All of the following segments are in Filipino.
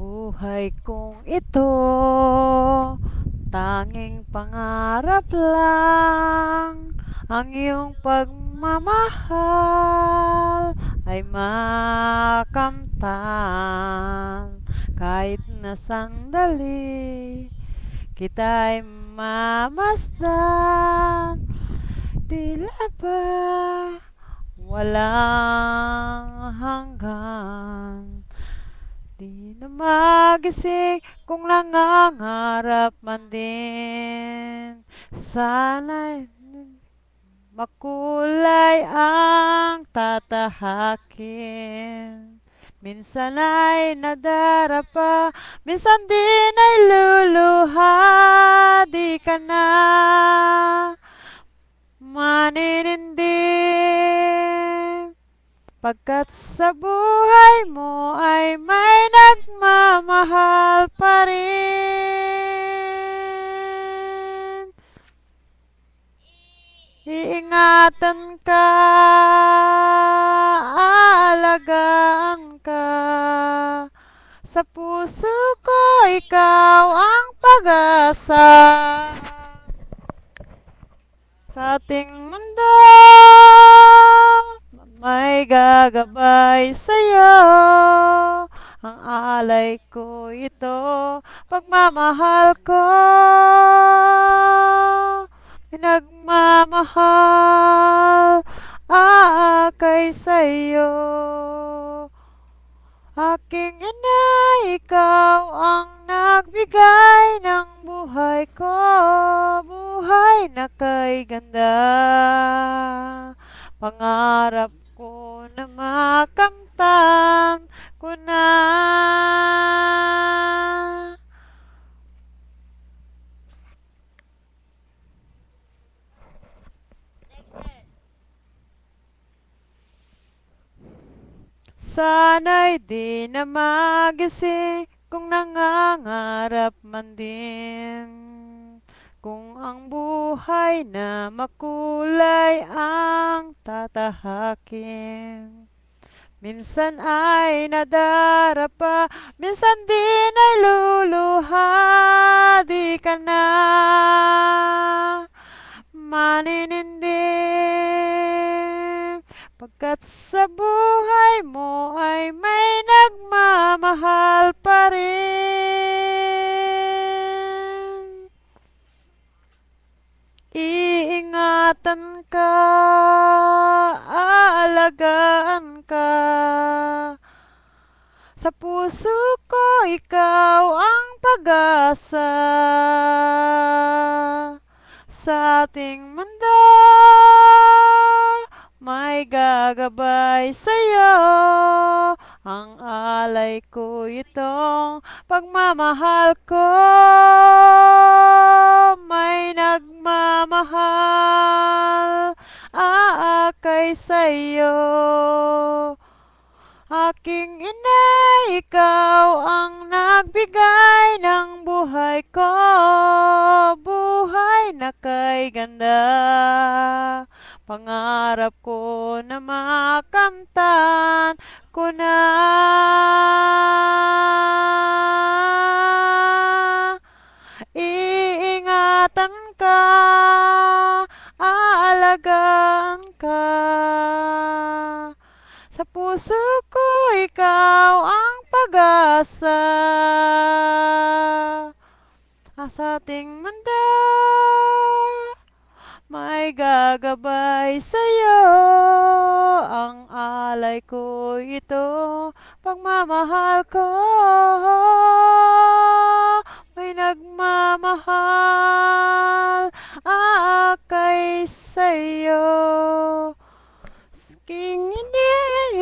Buhay kong ito, tanging pangarap lang. Ang iyong pagmamahal ay makamtan. Kahit na sandali, kita'y mamasdan. Tila ba walang hanggan. Di na magising kung nangangarap man din. Sana'y makulay ang tatahakin. Minsan ay nadarapa, minsan din ay luluha. Di ka na maninindim. Pagkat sa buhay mo ay may nagmamahal pa rin. Iingatan ka, aalagaan ka. Sa puso ko, ikaw ang pag-asa. Sa ating mundo, may gagabay sa'yo. Ang alay ko ito, pagmamahal ko. Pinagmamahal, aakay sa'yo. Aking ina, ikaw ang nagbigay ng buhay ko. Buhay na kay ganda. Pangarap ko na makamtan ko na. Sana'y di na magising kung nangangarap man din. Kung ang buhay na makulay ang tatahakin. Minsan ay nadarapa, minsan din ay luluha. Di ka na maninindim. Pagkat sa buhay mo ay may nagmamahal pa rin. Iingatan ka, aalagaan ka. Sa puso ko, ikaw ang pag-asa. Sa ating mundo, may gagabay sa'yo. Ang alay ko itong pagmamahal ko. May nagmamahal, aakay sa'yo. Aking ina, ikaw ang nagbigay ng buhay ko. Buhay na kay ganda. Pangarap ko na makamtan ko na. Iingatan ka, aalagaan ka. Sa puso ko, ikaw ang pag-asa. Sa ating mundo, may gagabay sa'yo. Ang alay ko ito, pagmamahal ko. May nagmamahal, aakay sa'yo. King ini,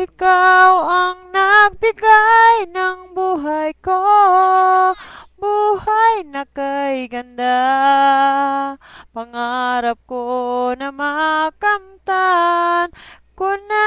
ikaw ang nagbigay ng buhay ko. Buhay na kay ganda. Pangarap ko na makamtan ko na.